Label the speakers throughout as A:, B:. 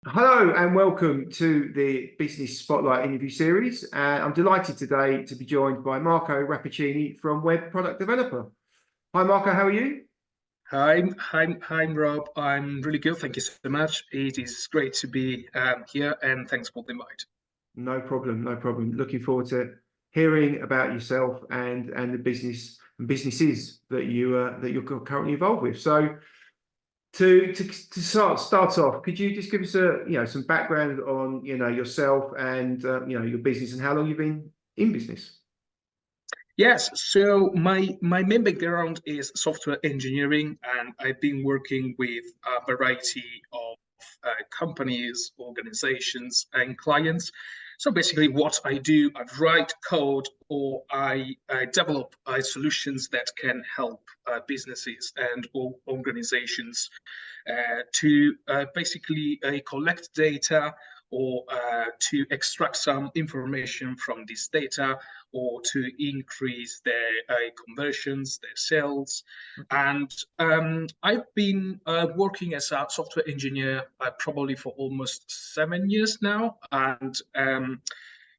A: Hello and welcome to the Business Spotlight interview series. I'm delighted today to be joined by Marco Rapaccini from Web Product Developer. Hi Marco, how are you?
B: Hi, Rob. I'm really good. Thank you so much. It is great to be here, and thanks for the invite.
A: No problem, no problem. Looking forward to hearing about yourself and the business and businesses that you're currently involved with. So to start off, could you just give us some background on yourself and your business and how long you've been in business?
B: Yes, so my main background is software engineering, and I've been working with a variety of companies, organizations, and clients. So basically, what I do, I write code or I develop solutions that can help businesses and organizations to basically collect data or to extract some information from this data or to increase their conversions, their sales. And I've been working as a software engineer probably for almost 7 years now. And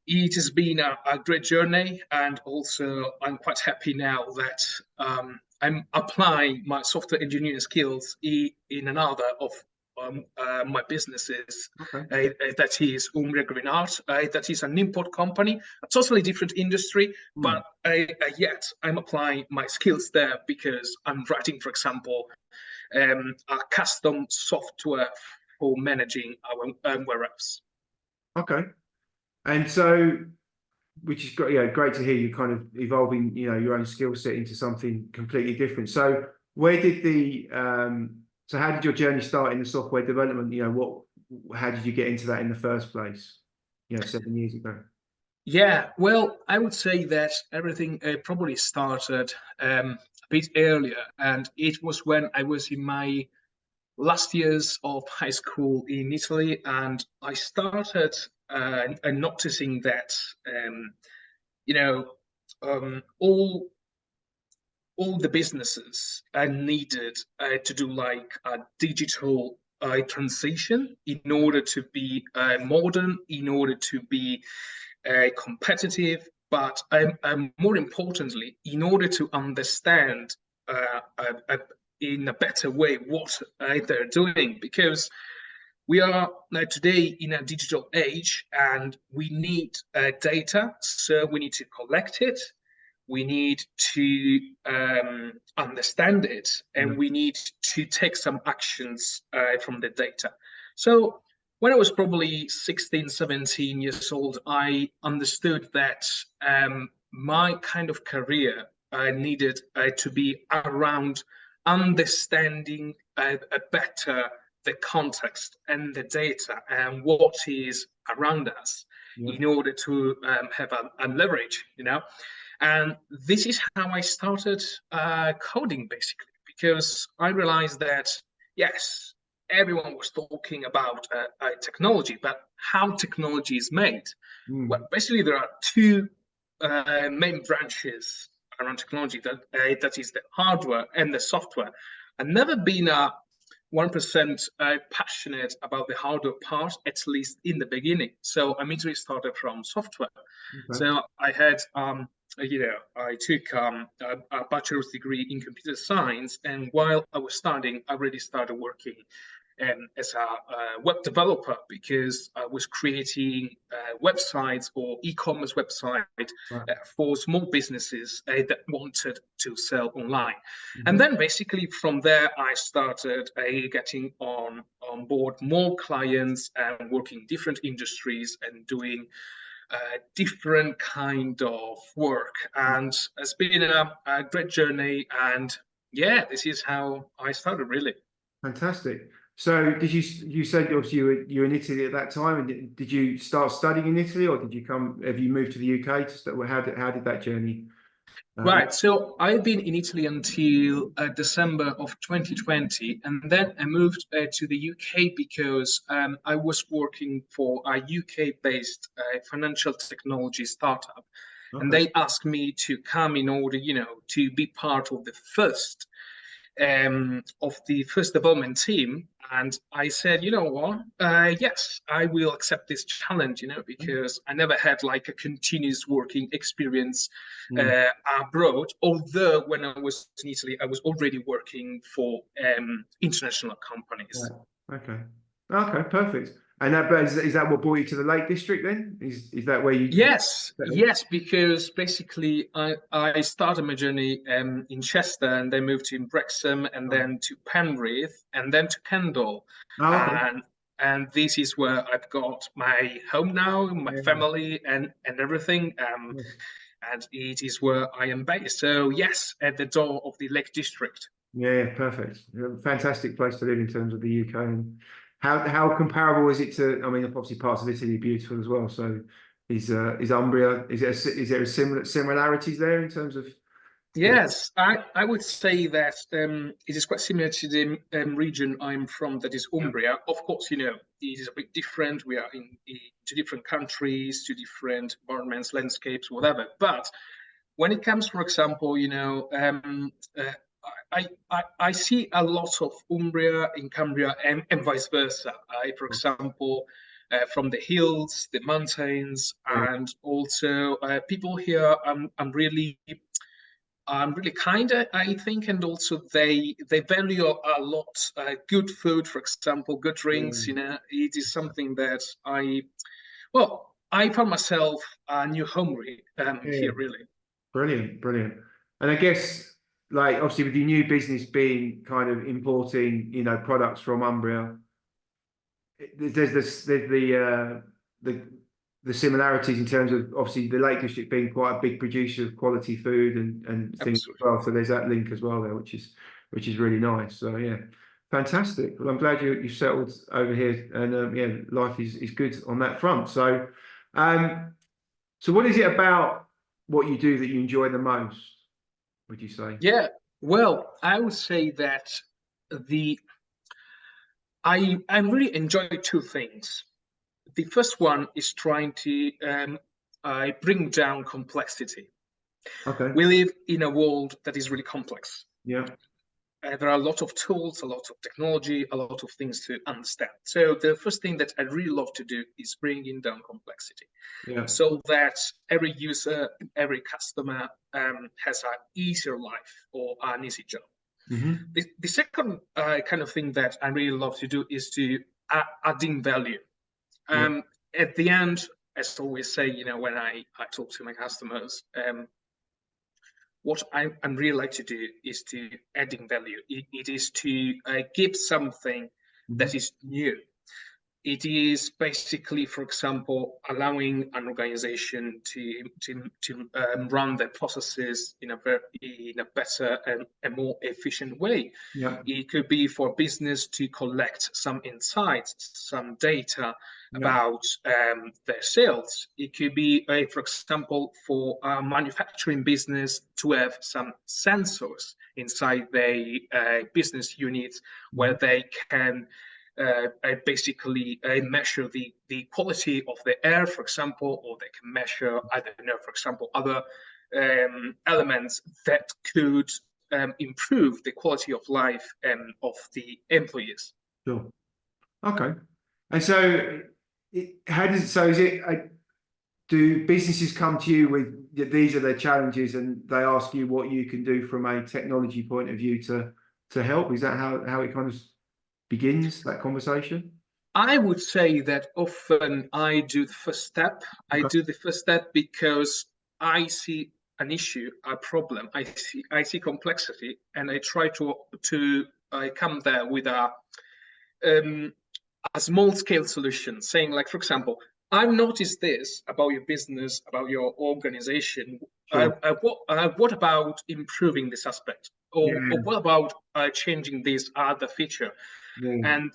B: it has been a great journey. And also, I'm quite happy now that I'm applying my software engineering skills in another of my businesses.
A: Okay.
B: That is Umbria Green Heart. That is an import company, a totally different industry,
A: Hmm.
B: but yet I'm applying my skills there because I'm writing, for example, a custom software for managing our warehouse.
A: Okay. And so, which is great, yeah, great to hear you kind of evolving, your own skill set into something completely different. So, where did so how did your journey start in the software development? How did you get into that in the first place? 7 years ago.
B: Yeah, well, I would say that everything probably started a bit earlier, and it was when I was in my last years of high school in Italy, and I started noticing that you know all the businesses needed to do like a digital transition in order to be modern, in order to be competitive, but more importantly, in order to understand uh, uh, uh, in a better way what they're doing, because we are today in a digital age and we need data, so we need to collect it, we need to understand it,
A: Yeah.
B: and we need to take some actions from the data. So when I was probably 16, 17 years old, I understood that my kind of career needed to be around understanding better the context and the data and what is around us
A: Yeah.
B: in order to have a leverage, And this is how I started coding, basically, because I realized that, yes, everyone was talking about technology, but how technology is made. Well,
A: Mm.
B: basically, there are two main branches around technology that is the hardware and the software. I've never been a 1% passionate about the hardware part, at least in the beginning. So I immediately started from software.
A: Okay.
B: So I had, I took a bachelor's degree in computer science, and while I was studying, I already started working as a web developer because I was creating websites or e-commerce websites
A: Right.
B: for small businesses that wanted to sell online. And
A: Mhm.
B: then basically from there, I started getting on board more clients and working different industries and doing different kind of work. And it's been a great journey. And yeah, this is how I started really.
A: Fantastic. So, you said obviously you were in Italy at that time, and did you start studying in Italy, or did you come? Have you moved to the UK to start? How did that journey?
B: Right. So I've been in Italy until December of 2020, and then I moved to the UK because I was working for a UK-based financial technology startup, and
A: Okay.
B: they asked me to come in order, to be part of the first of the first development team, and I said, you know what, yes, I will accept this challenge, because I never had like a continuous working experience
A: Mm.
B: abroad. Although when I was in Italy, I was already working for international companies.
A: Right. Okay. Okay, perfect. And is that what brought you to the Lake District then? Is that where you
B: Yes,
A: settled?
B: yes, because basically I started my journey in Chester and then moved to Wrexham and
A: Oh,
B: then to Penrith and then to Kendal.
A: oh, okay.
B: And this is where I've got my home now, my
A: Yeah.
B: family and everything.
A: Yes.
B: And it is where I am based. So yes, at the door of the Lake District.
A: Yeah, perfect. Fantastic place to live in terms of the UK. And how comparable is it to? I mean, obviously parts of Italy are beautiful as well. So is Umbria? Is there a similarities there in terms of the?
B: Yes, I would say that it is quite similar to the region I'm from, that is
A: Yeah.
B: Umbria. Of course, it is a bit different. We are in two different countries, two different environments, landscapes, whatever. But when it comes, for example, I see a lot of Umbria in Cumbria and vice versa. For example, from the hills, the mountains,
A: Yeah.
B: and also people here, really kind, I think, and also they value a lot good food, for example, good drinks.
A: Yeah.
B: It is something that I found myself a new home
A: Yeah.
B: here, really.
A: Brilliant, brilliant. And I guess, like, obviously, with your new business being kind of importing, products from Umbria, there's the similarities in terms of obviously the Lake District being quite a big producer of quality food and things as
B: Absolutely.
A: well. So there's that link as well there, which is really nice. So yeah, fantastic. Well, I'm glad you settled over here, and yeah, life is good on that front. Um, so what is it about what you do that you enjoy the most, would you say?
B: Yeah. Well, I would say that the I really enjoy two things. The first one is trying to bring down complexity.
A: Okay.
B: We live in a world that is really complex.
A: Yeah.
B: There are a lot of tools, a lot of technology, a lot of things to understand. So the first thing that I really love to do is bringing down complexity,
A: Yeah.
B: so that every user, every customer has an easier life or an easy job.
A: Hmm.
B: The second kind of thing that I really love to do is to adding value.
A: Yeah.
B: At the end, as I always say, when I talk to my customers, what I'm really like to do is to adding value. It is to give something
A: Hmm.
B: that is new. It is basically, for example, allowing an organization to run their processes in a better and a more efficient way.
A: Yeah.
B: It could be for business to collect some insights, some data
A: Yeah.
B: about their sales. It could be, for example, for a manufacturing business to have some sensors inside their business units where
A: Mhm.
B: they can basically measure the quality of the air, for example, or they can measure, I don't know, for example, other elements that could improve the quality of life of the employees.
A: Sure. Okay. And so, how does so is it? Do businesses come to you with these are their challenges, and they ask you what you can do from a technology point of view to help? Is that how it kind of begins that conversation?
B: I would say that often I do the first step. I
A: Okay.
B: do the first step because I see an issue, a problem. I see complexity, and I try to come there with um, a small scale solution, saying like, for example, I've noticed this about your business, about your organization.
A: Sure.
B: What about improving this aspect, or
A: Yeah.
B: what about changing this other feature?
A: Yeah.
B: And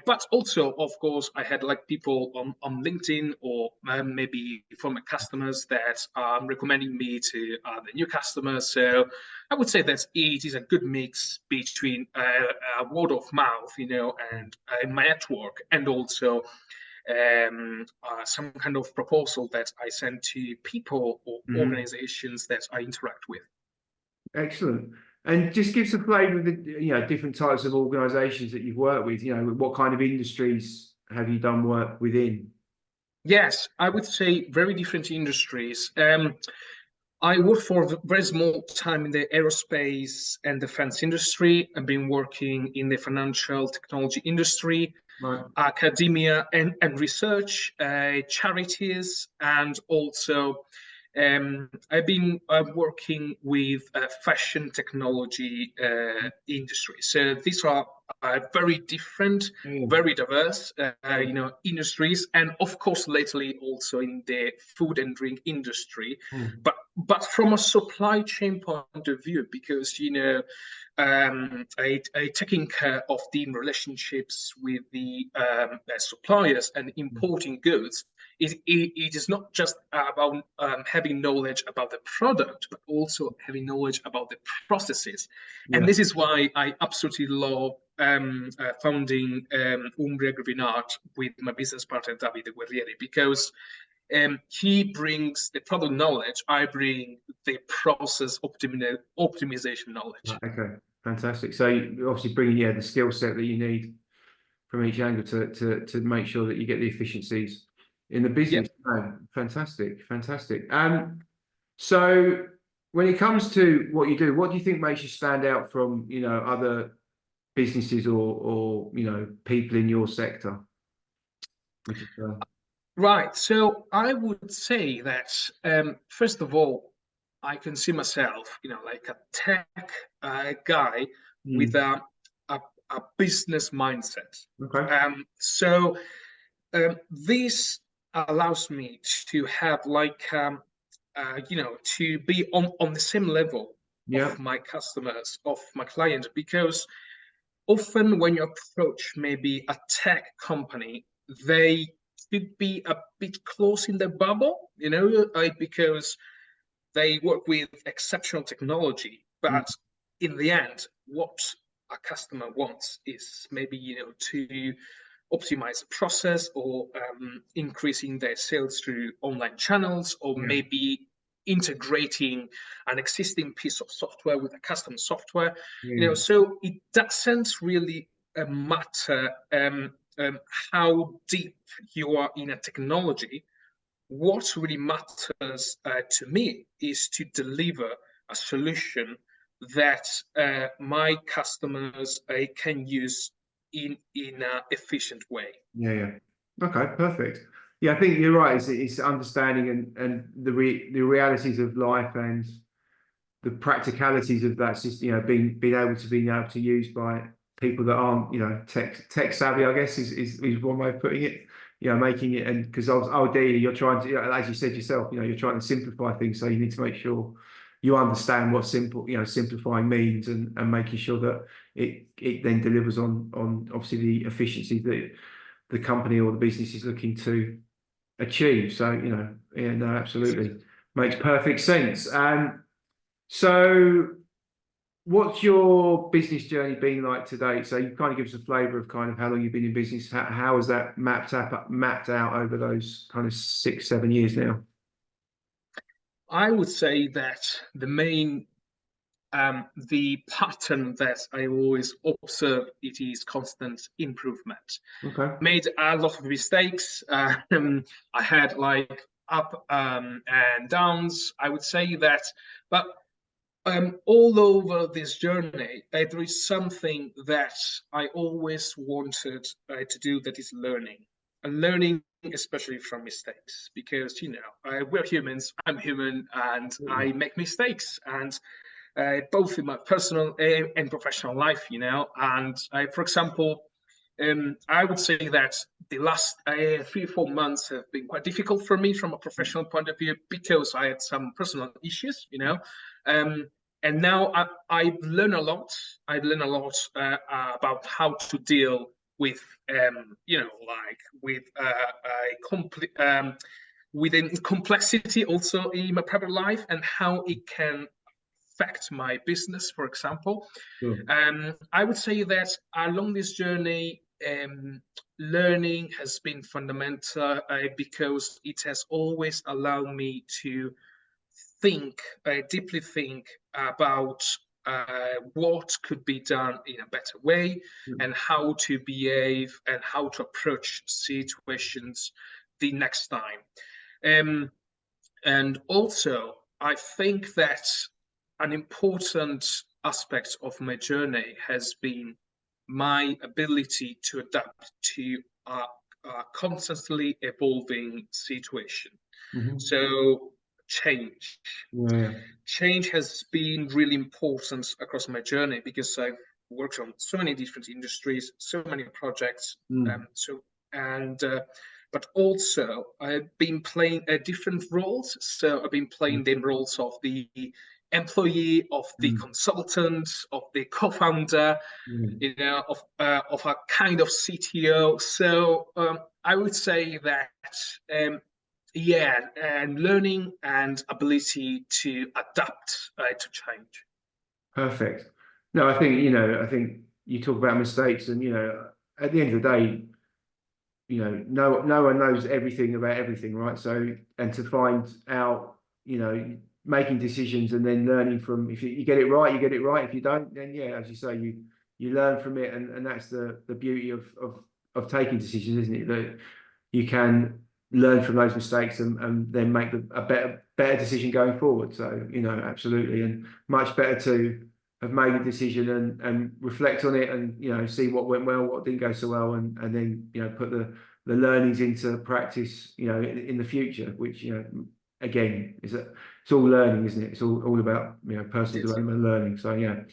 B: but also, of course, I had like people on LinkedIn or maybe former customers that are recommending me to the new customers. So I would say that it is a good mix between word of mouth, and my network, and also some kind of proposal that I send to people or
A: Mhm.
B: organizations that I interact with.
A: Excellent. And just give us a flavour of the, different types of organisations that you've worked with. What kind of industries have you done work within?
B: Yes, I would say very different industries. I worked for a very small time in the aerospace and defense industry. I've been working in the financial technology industry,
A: Right.
B: academia and research, charities, and also I've been working with fashion technology industry. So these are very different,
A: Yeah.
B: very diverse, industries, and of course, lately also in the food and drink industry.
A: Mm.
B: But from a supply chain point of view, because taking care of the relationships with the suppliers and importing goods, it is not just about having knowledge about the product, but also having knowledge about the processes. And
A: Yeah.
B: this is why I absolutely love founding Umbria Green Heart with my business partner, Davide Guerrieri, because he brings the product knowledge, I bring the process optimization knowledge.
A: Okay. Fantastic. So you're obviously bringing the skill set that you need from each angle to make sure that you get the efficiencies in the business.
B: Yep.
A: Oh, fantastic, fantastic. So when it comes to what you do, what do you think makes you stand out from other businesses or people in your sector? Which is
B: Right. So I would say that first of all, I can see myself, like a tech guy with
A: mm,
B: a, a business mindset.
A: okay.
B: This allows me to have to be on the same level of
A: Yeah,
B: my customers, of my clients, because often when you approach maybe a tech company, they could be a bit close in their bubble, because they work with exceptional technology.
A: mm,
B: But in the end, what a customer wants is maybe, to optimize the process or increasing their sales through online channels, or
A: yeah,
B: maybe integrating an existing piece of software with a custom software.
A: yeah,
B: So it doesn't really matter how deep you are in a technology. What really matters to me is to deliver a solution that my customers can use in an efficient way.
A: yeah. Okay, perfect. Yeah, I think you're right. It's understanding and the realities of life and the practicalities of that system, being able to use by people that aren't, tech savvy, I guess is one way of putting it. Making it, and because ideally you're trying to, as you said yourself, you're trying to simplify things, so you need to make sure you understand what simplifying means, and making sure that it then delivers on obviously the efficiency that the company or the business is looking to achieve. So, yeah, no, absolutely makes perfect sense. So what's your business journey been like today? So you kind of give us a flavour of kind of how long you've been in business. How has that mapped out over those kind of 6, 7 years now?
B: I would say that the pattern that I always observe, it is constant improvement.
A: Okay.
B: Made a lot of mistakes. I had like up and downs. I would say that, but all over this journey, there is something that I always wanted to do, that is learning. And learning, especially from mistakes, because we're humans. I'm human, and I make mistakes, and both in my personal and professional life. And for example, I would say that the last 3 or 4 months have been quite difficult for me from a professional point of view, because I had some personal issues. Um, and now I've learned a lot. I've learned a lot about how to deal with, like with within complexity also in my private life, and how it can affect my business, for example.
A: Sure.
B: I would say that along this journey, learning has been fundamental, because it has always allowed me to deeply think about what could be done in a better way,
A: Mm.
B: and how to behave and how to approach situations the next time. Um, and also, I think that an important aspect of my journey has been my ability to adapt to a constantly evolving situation.
A: Mhm.
B: So, change.
A: Yeah.
B: Change has been really important across my journey because I've worked on so many different industries, so many projects,
A: Mm.
B: and but also I've been playing different roles. So I've been playing the roles of the employee, of the
A: Mm.
B: consultant, of the co-founder,
A: Mm.
B: of a kind of CTO. So I would say that um, yeah, and learning and ability to adapt to change.
A: Perfect. No, I think you talk about mistakes, and at the end of the day, no one knows everything about everything, right? So, and to find out, making decisions and then learning from, if you get it right, you get it right. If you don't, then yeah, as you say, you learn from it, and that's the beauty of taking decisions, isn't it? That you can learn from those mistakes, and then make a better decision going forward. So, absolutely, and much better to have made a decision and reflect on it, and see what went well, what didn't go so well, and then put the learnings into practice, in the future, which again it's all learning, isn't it? It's all about personal
B: Yes.
A: development and learning. So yeah,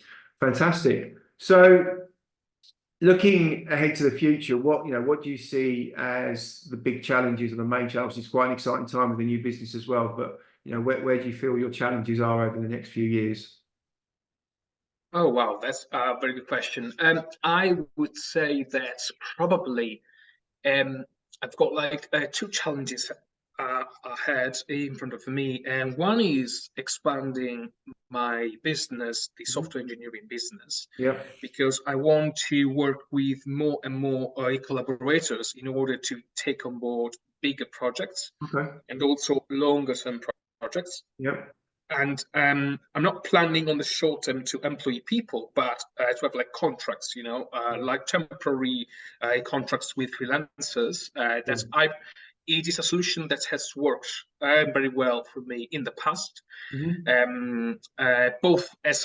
A: fantastic. So, looking ahead to the future, what do you see as the big challenges or the main challenges? It's quite an exciting time with the new business as well, but where do you feel your challenges are over the next few years?
B: Oh, wow, that's a very good question. I would say that probably um, I've got like two challenges ahead in front of me, and one is expanding my business, the
A: Mhm.
B: software engineering business,
A: Yep.
B: because I want to work with more and more collaborators in order to take on board bigger projects
A: Okay.
B: and also longer term projects.
A: Yep.
B: And I'm not planning on the short term to employ people, but to have like contracts, like temporary contracts with freelancers. That's
A: Mm.
B: I. It is a solution that has worked very well for me in the past,
A: Mhm.
B: both as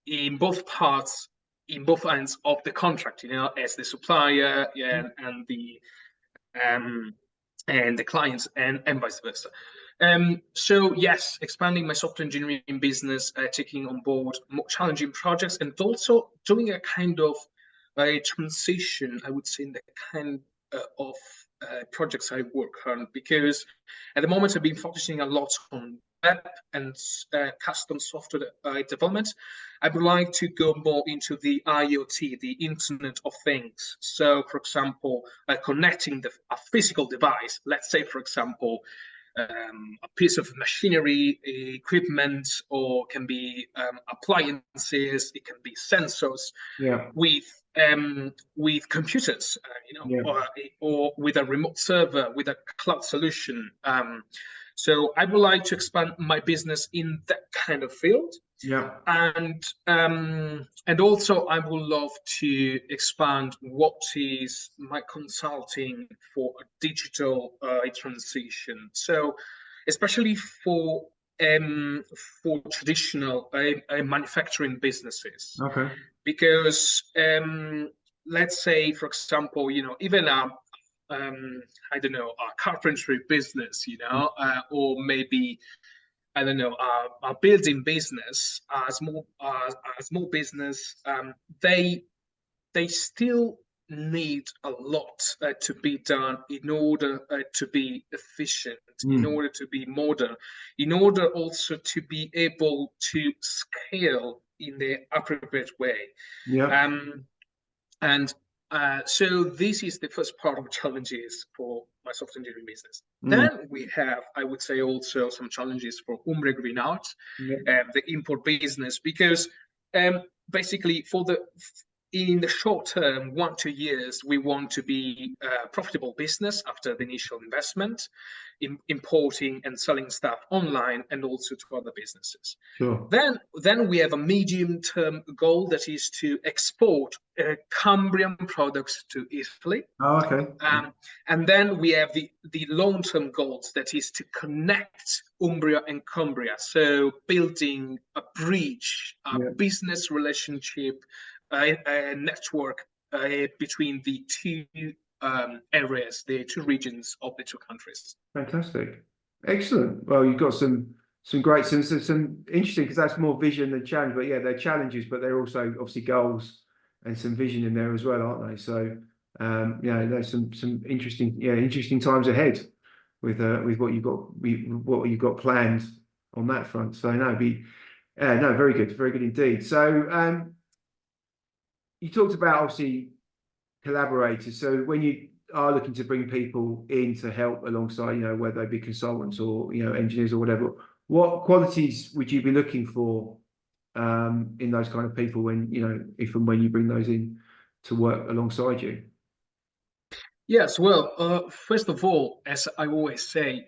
B: in both parts, in both ends of the contract, as the supplier um, and the clients, and vice versa. So yes, expanding my software engineering business, taking on board more challenging projects, and also doing a kind of a transition, I would say, in the kind of projects I work on, because at the moment I've been focusing a lot on web and custom software development. I would like to go more into the IoT, the Internet of Things. So, for example, connecting a physical device, let's say, for example, a piece of machinery, equipment, or can be appliances, it can be sensors,
A: Yeah.
B: with with computers,
A: Yeah.
B: or with a remote server, with a cloud solution. So I would like to expand my business in that kind of field,
A: Yeah.
B: and also I would love to expand what is my consulting for a digital transition. So especially um, for traditional manufacturing businesses,
A: Okay.
B: because let's say, for example, even I don't know, a carpentry business, or maybe I don't know, a building business, a small business, they still need a lot to be done in order to be efficient, in
A: Mm.
B: order to be modern, in order also to be able to scale in the appropriate way.
A: Yeah.
B: Um, and so this is the first part of challenges for my software engineering business.
A: Mm.
B: Then we have, I would say, also some challenges for Umbria Green Heart,
A: Yeah.
B: the import business, because basically in the short term, 1 2 years, we want to be a profitable business after the initial investment. importing and selling stuff online and also to other businesses.
A: Sure.
B: Then we have a medium-term goal that is to export Cambrian products to Italy.
A: Oh, okay.
B: And then we have the long-term goals that is to connect Umbria and Cumbria. So building a bridge, a
A: Yeah.
B: business relationship, a network between the two areas, the two regions of the two countries.
A: Fantastic. Excellent. Well, you've got some great some interesting, because that's more vision than challenge. But yeah, they're challenges, but they're also obviously goals and some vision in there as well, aren't they? So yeah, there's some interesting times ahead with what you've got planned on that front. So no, no, very good indeed. So you talked about obviously collaborators. So when you are looking to bring people in to help alongside, whether they be consultants or engineers or whatever, what qualities would you be looking for in those kind of people when if and when you bring those in to work alongside you?
B: Yes, well, first of all, as I always say,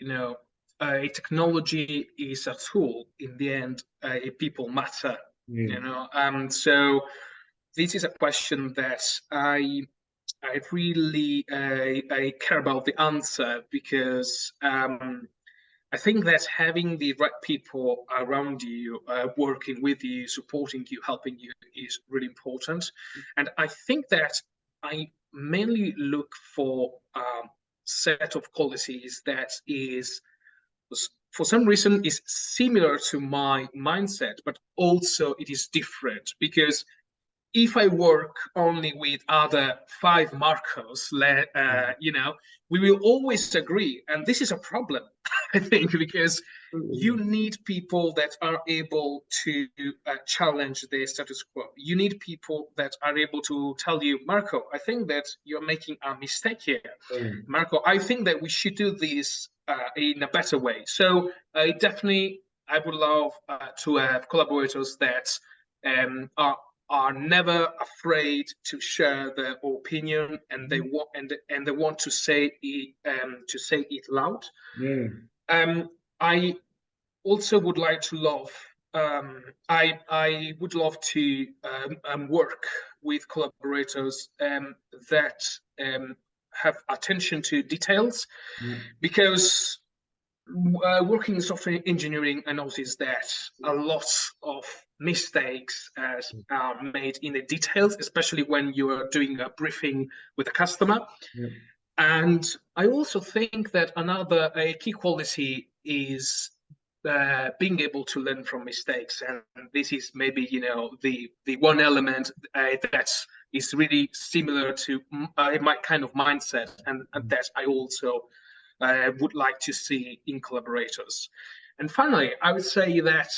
B: technology is a tool. In the end, people matter.
A: Yeah.
B: So this is a question that I really I care about the answer, because I think that having the right people around you, working with you, supporting you, helping you is really important. And I think that I mainly look for a set of qualities that is, for some reason, is similar to my mindset, but also it is different, because if I work only with other five Marcos, we will always agree. And this is a problem, I think, because you need people that are able to challenge the status quo. You need people that are able to tell you, Marco, I think that you're making a mistake here. Marco, I think that we should do this in a better way. So I would love to have collaborators that are never afraid to share their opinion, and they want to say it loud.
A: Yeah.
B: I also would like to love. I would love to work with collaborators that have attention to details,
A: Yeah.
B: because working in software engineering, I noticed that a lot of mistakes are made in the details, especially when you are doing a briefing with a customer.
A: Yeah.
B: And I also think that another key quality is being able to learn from mistakes. And this is maybe the one element that is really similar to my kind of mindset, and that I also would like to see in collaborators. And finally, I would say that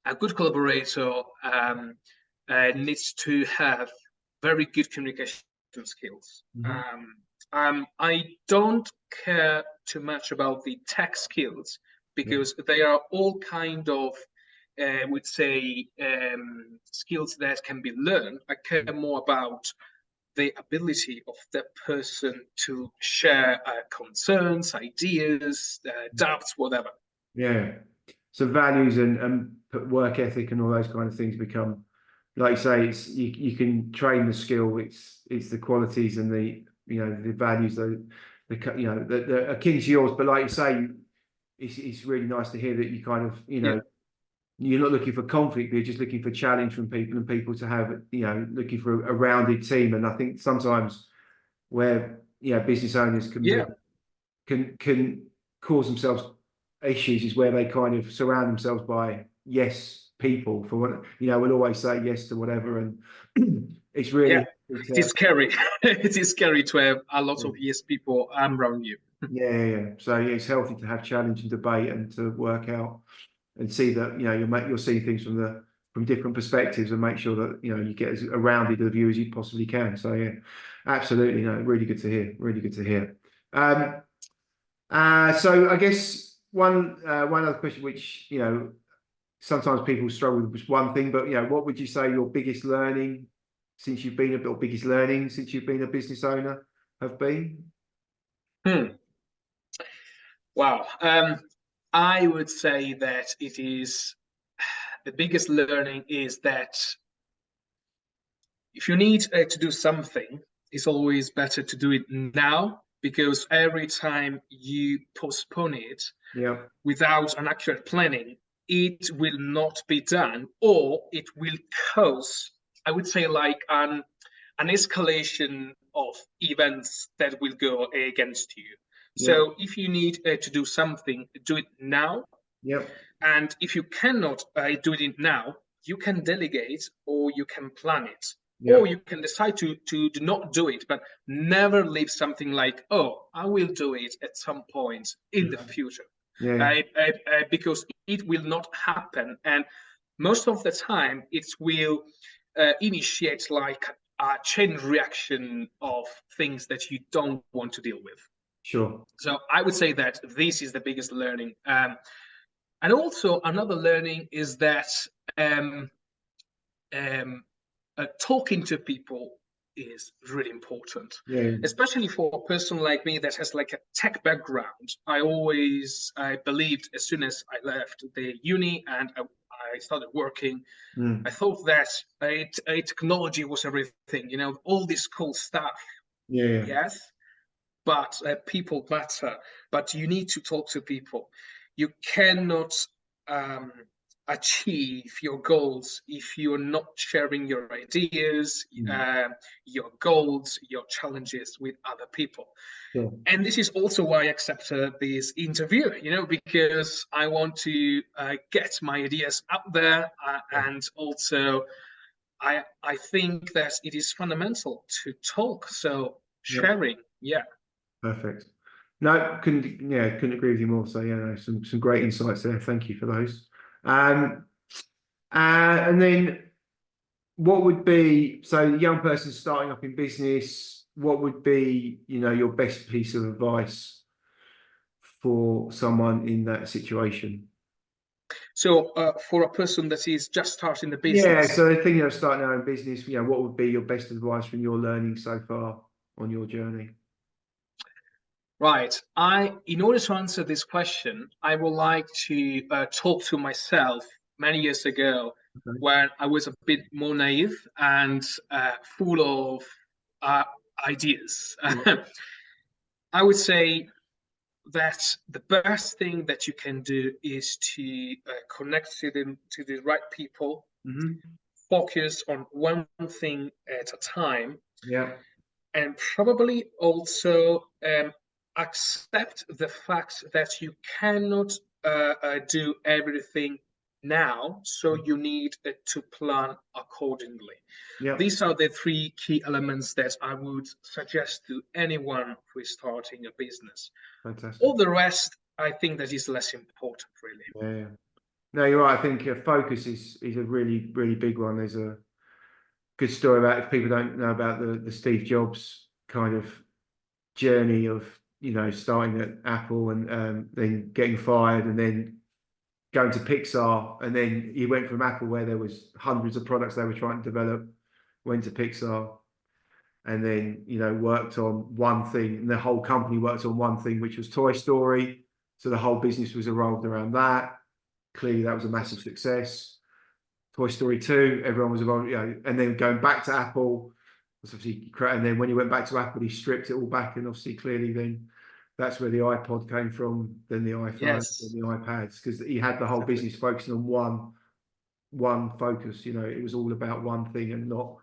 B: a good collaborator needs to have very good communication skills. I don't care too much about the tech skills, because they are all kind of, would say, skills that can be learned. I care more about the ability of that person to share concerns, ideas, doubts, whatever.
A: Yeah. So values and work ethic and all those kind of things become, like you say, it's you can train the skill. It's the qualities and the the values that are akin to yours. But like you say, it's really nice to hear that you kind of you're not looking for conflict, but you're just looking for challenge from people, and people to have looking for a rounded team. And I think sometimes where business owners can cause themselves issues is where they kind of surround themselves by yes people, for what will always say yes to whatever, and it's really
B: it is scary. It is scary to have a lot of yes people around you.
A: Yeah. So it's healthy to have challenge and debate, and to work out and see that you'll see things from different perspectives, and make sure that you get as rounded a view as you possibly can. So yeah, absolutely, really good to hear. Really good to hear. So I guess one other question, which sometimes people struggle with one thing, but what would you say your biggest learning since you've been a business owner have been?
B: Wow. I would say that it is the biggest learning is that if you need to do something, it's always better to do it now, because every time you postpone it
A: Yeah,
B: without an accurate planning, it will not be done, or it will cause, I would say, like an escalation of events that will go against you.
A: yeah,
B: So if you need to do something, do it now.
A: yeah,
B: And if you cannot do it now, you can delegate or you can plan it.
A: yeah,
B: Or you can decide to do not do it, but never leave something like, oh, I will do it at some point in the future.
A: yeah,
B: Because it will not happen. And most of the time, it will initiate like a chain reaction of things that you don't want to deal with.
A: sure.
B: So I would say that this is the biggest learning. And also another learning is that um, um, talking to people is really important,
A: Yeah,
B: especially for a person like me that has like a tech background. I believed as soon as I left the uni and I started working, I
A: mm,
B: thought that technology was everything, all this cool stuff.
A: yeah, yeah,
B: Yes, but people matter. But you need to talk to people. You cannot um, achieve your goals if you're not sharing your ideas,
A: mm,
B: your goals, your challenges with other people.
A: sure.
B: And this is also why I accepted this interview, because I want to get my ideas out there, and also I think that it is fundamental to talk. So
A: Yeah,
B: sharing, yeah.
A: perfect. No, couldn't agree with you more. So yeah, no, some great insights there. Thank you for those. Um, and then what would be, so the young person starting up in business, what would be, your best piece of advice for someone in that situation?
B: So for a person that is just starting the
A: Yeah,
B: business,
A: so the thing of starting their own business, what would be your best advice from your learning so far on your journey?
B: right? In order to answer this question, I would like to talk to myself many years ago,
A: Okay.
B: when I was a bit more naive and full of uh, ideas.
A: Yeah.
B: I would say that the best thing that you can do is to connect to the right people,
A: Hmm.
B: focus on one thing at a time,
A: Yeah.
B: and probably also accept the fact that you cannot do everything now, so you need to plan accordingly.
A: Yeah.
B: These are the three key elements that I would suggest to anyone who is starting a business.
A: Fantastic.
B: All the rest, I think that is less important, really.
A: Yeah. Yeah. No, you're right. I think focus is a really, really big one. There's a good story about, if people don't know about the Steve Jobs kind of journey of, starting at Apple and then getting fired and then going to Pixar, and then he went from Apple where there was hundreds of products they were trying to develop, went to Pixar, and then worked on one thing, and the whole company worked on one thing, which was Toy Story. So the whole business was revolved around that. Clearly, that was a massive success. Toy Story 2, everyone was involved, and then going back to Apple was obviously, and then when he went back to Apple, he stripped it all back, and obviously, clearly, then that's where the iPod came from, then the iPhone, then
B: Yes,
A: the iPads, because he had the whole
B: exactly.
A: business focusing on one focus. It was all about one thing and not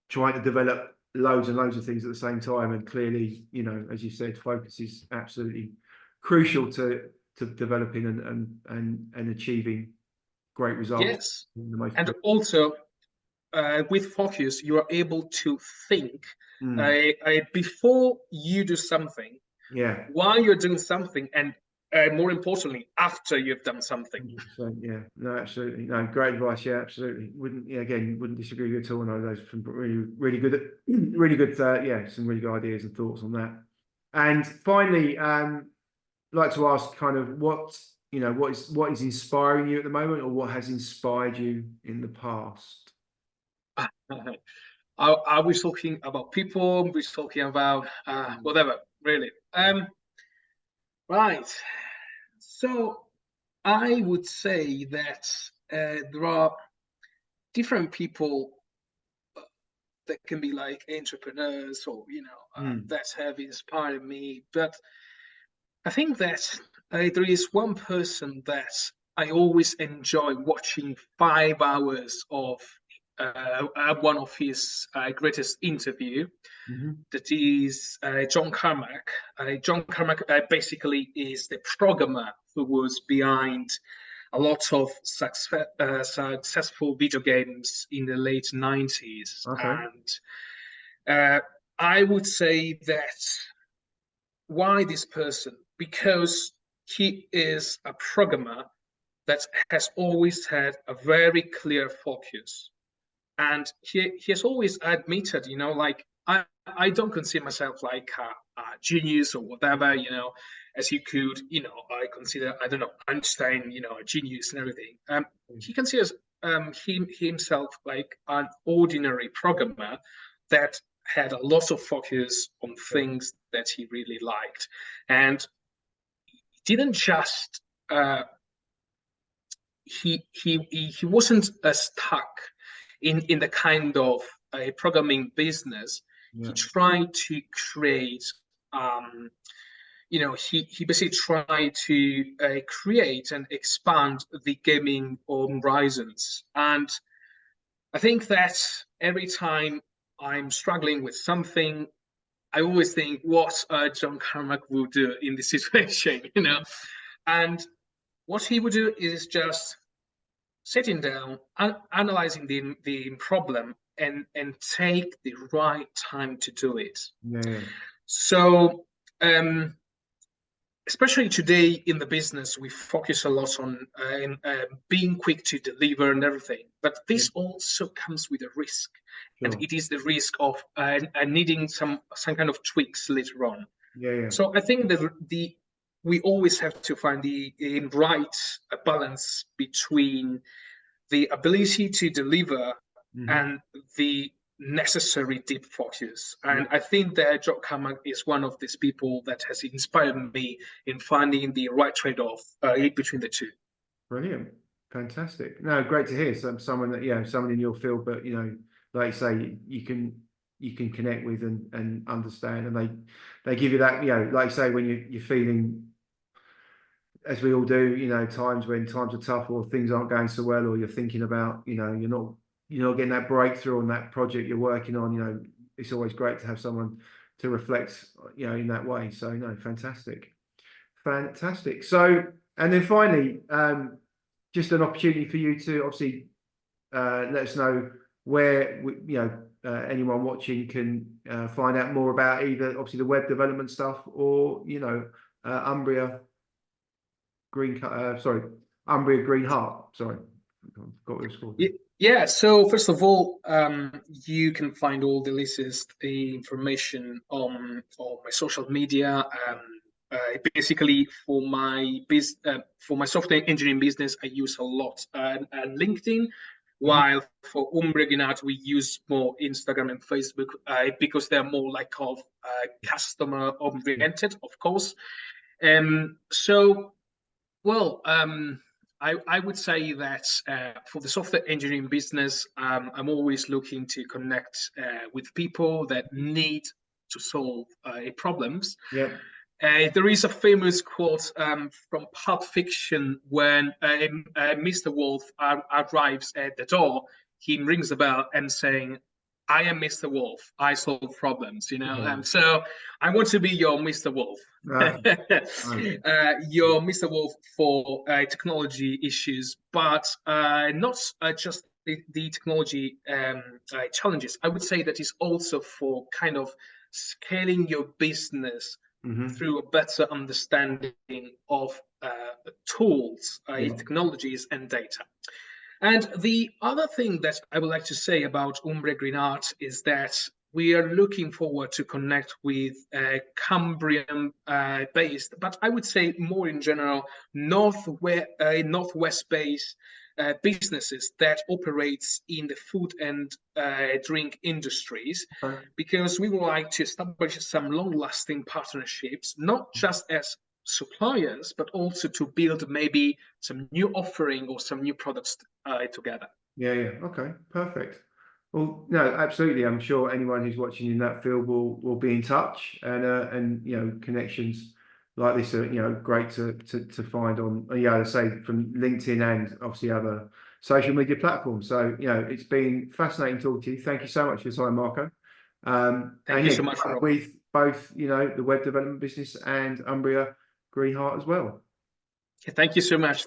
A: trying to develop loads and loads of things at the same time. And clearly, as you said, focus is absolutely crucial to developing and achieving great results
B: Yes.
A: in the most.
B: And also, with focus, you are able to think
A: Mm,
B: before you do something,
A: yeah.
B: while you're doing something, and more importantly, after you've done something.
A: 100%, yeah, no, absolutely, no, great advice, yeah, absolutely. Wouldn't, yeah, again, wouldn't disagree with you at all. No, those some really, really good, really good, yeah, some really good ideas and thoughts on that. And finally, I'd like to ask, kind of, what is inspiring you at the moment, or what has inspired you in the past?
B: Are we talking about people? We're talking about whatever, really. Right. So I would say that there are different people that can be like entrepreneurs or
A: Mm.
B: that have inspired me, but I think that there is one person that I always enjoy watching 5 hours of one of his greatest interview.
A: Hmm.
B: That is John Carmack. John Carmack basically is the programmer who was behind a lot of successful video games in the late 90s.
A: Okay.
B: And I would say that why this person? Because he is a programmer that has always had a very clear focus. And he has always admitted, like I don't consider myself like a genius or whatever, as you could, I consider, I don't know, Einstein, a genius and everything. He considers himself like an ordinary programmer that had a lot of focus on
A: Yeah.
B: things that he really liked, and didn't just he wasn't stuck in the kind of a programming business. He
A: Yeah.
B: tried to create he basically tried to create and expand the gaming horizons. And I think that every time I'm struggling with something, I always think what John Carmack would do in this situation, and what he would do is just sitting down, analyzing the problem, and take the right time to do it.
A: Yeah. Yeah.
B: So, especially today in the business, we focus a lot on being quick to deliver and everything. But
A: Yeah.
B: this also comes with a risk, and
A: Sure.
B: it is the risk of needing some kind of tweaks later on.
A: Yeah. Yeah.
B: So I think that we always have to find the right balance between the ability to deliver
A: Hmm.
B: and the necessary deep focus.
A: Yeah.
B: And I think that Joe Kamak is one of these people that has inspired me in finding the right trade-off between the two.
A: Brilliant. Fantastic. No, great to hear. Someone that, someone in your field, but like you say, you can connect with and understand, and they give you that, like you say, when you're feeling, as we all do, times when times are tough or things aren't going so well, or you're thinking about, you're not getting that breakthrough on that project you're working on. It's always great to have someone to reflect, in that way. So no, fantastic. Fantastic. So, and then finally, just an opportunity for you to obviously let us know where anyone watching can find out more about either obviously the web development stuff, or Umbria Umbria Green Heart. Sorry, I forgot what it was called.
B: Yeah, so first of all, you can find all the latest information on my social media. Basically, for my software engineering business, I use a lot LinkedIn,
A: Mhm.
B: while for Umbria Green Heart, we use more Instagram and Facebook because they're more like of customer
A: Yeah.
B: oriented, of course. So well, I would say that for the software engineering business, I'm always looking to connect with people that need to solve problems.
A: Yeah.
B: There is a famous quote from Pulp Fiction when Mr. Wolf arrives at the door. He rings the bell and saying, "I am Mr. Wolf. I solve problems." So I want to be your Mr. Wolf.
A: Okay. Nice.
B: Your Mr. Wolf for technology issues, but not just the technology challenges. I would say that is also for kind of scaling your business
A: Hmm.
B: through a better understanding of tools,
A: Yeah.
B: technologies, and data. And the other thing that I would like to say about Umbria Green Art is that we are looking forward to connect with Cambrian based, but I would say more in general, Northwest based businesses that operates in the food and drink industries,
A: Okay.
B: because we would like to establish some long lasting partnerships, not just as suppliers, but also to build maybe some new offering or some new products together.
A: Yeah. Okay. Perfect. Well, no, absolutely. I'm sure anyone who's watching in that field will be in touch, and connections like this are great to find on, I say, from LinkedIn and obviously other social media platforms. So it's been fascinating talking to you. Thank you so much for your time, Marco.
B: Thank
A: And
B: you
A: yeah,
B: so much, Rob.
A: with both the web development business and Umbria Green Heart as well.
B: Thank you so much.